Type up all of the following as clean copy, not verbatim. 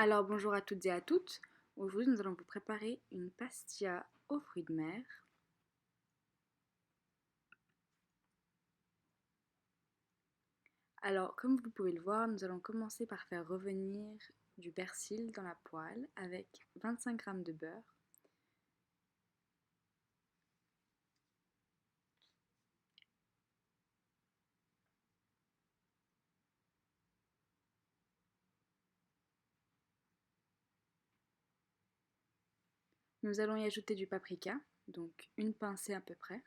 Alors bonjour à toutes et à toutes. Aujourd'hui nous allons vous préparer une pastilla aux fruits de mer. Alors comme vous pouvez le voir, nous allons commencer par faire revenir du persil dans la poêle avec 25 g de beurre. Nous allons y ajouter du paprika, donc une pincée à peu près,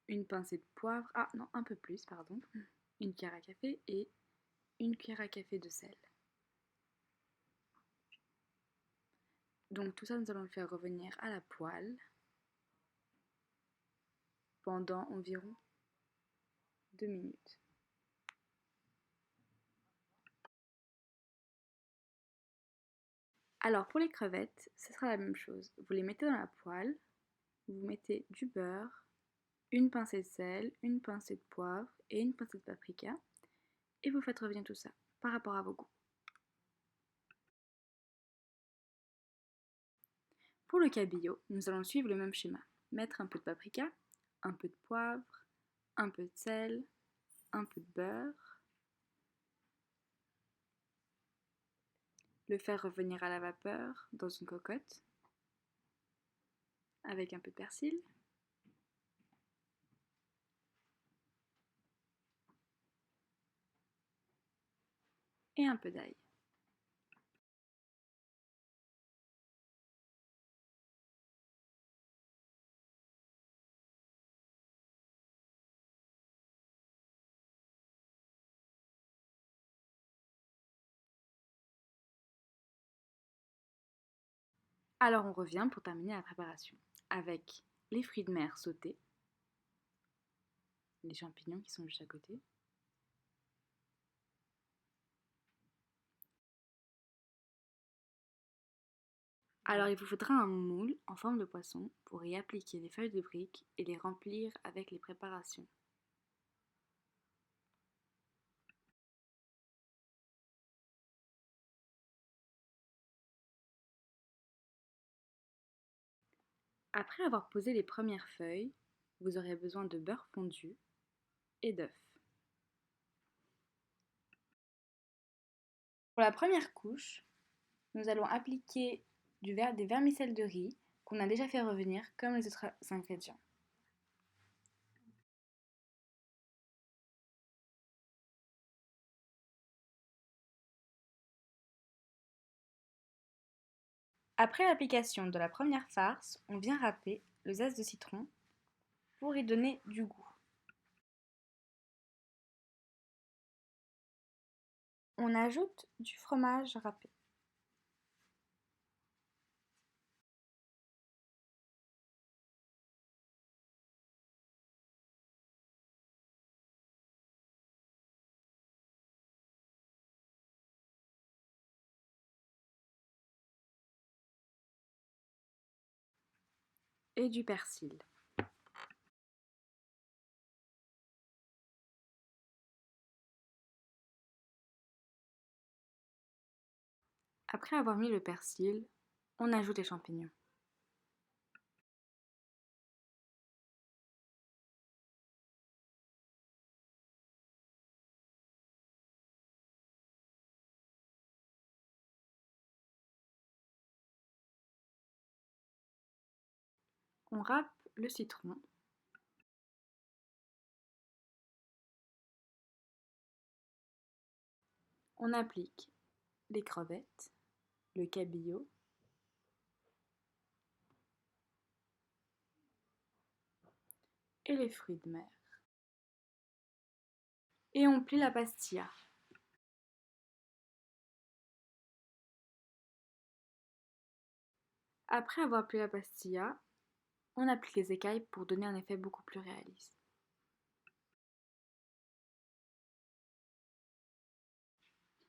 une pincée de poivre, un peu plus, pardon, une cuillère à café et une cuillère à café de sel. Donc tout ça nous allons le faire revenir à la poêle pendant environ 2 minutes. Alors pour les crevettes, ce sera la même chose. Vous les mettez dans la poêle, vous mettez du beurre, une pincée de sel, une pincée de poivre et une pincée de paprika et vous faites revenir tout ça par rapport à vos goûts. Pour le cabillaud, nous allons suivre le même schéma. Mettre un peu de paprika, un peu de poivre, un peu de sel, un peu de beurre, le faire revenir à la vapeur dans une cocotte avec un peu de persil et un peu d'ail. Alors on revient pour terminer la préparation avec les fruits de mer sautés, les champignons qui sont juste à côté, alors il vous faudra un moule en forme de poisson pour y appliquer les feuilles de briques et les remplir avec les préparations. Après avoir posé les premières feuilles, vous aurez besoin de beurre fondu et d'œufs. Pour la première couche, nous allons appliquer des vermicelles de riz qu'on a déjà fait revenir comme les autres ingrédients. Après l'application de la première farce, on vient râper le zeste de citron pour y donner du goût. On ajoute du fromage râpé. Et du persil. Après avoir mis le persil, on ajoute les champignons. On râpe le citron. On applique les crevettes, le cabillaud et les fruits de mer. Et on plie la pastilla. Après avoir plié la pastilla, on applique les écailles pour donner un effet beaucoup plus réaliste.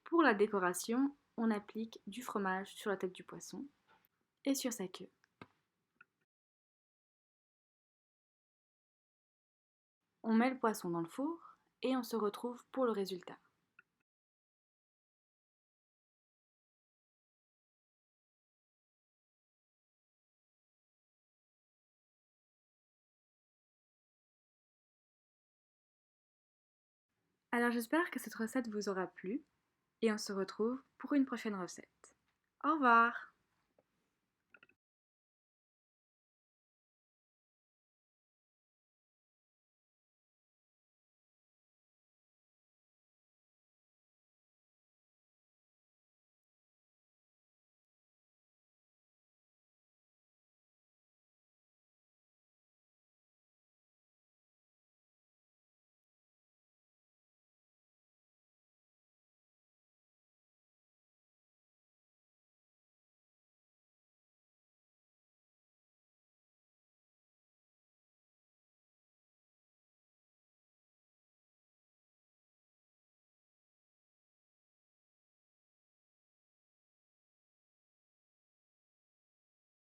Pour la décoration, on applique du fromage sur la tête du poisson et sur sa queue. On met le poisson dans le four et on se retrouve pour le résultat. Alors j'espère que cette recette vous aura plu et on se retrouve pour une prochaine recette. Au revoir!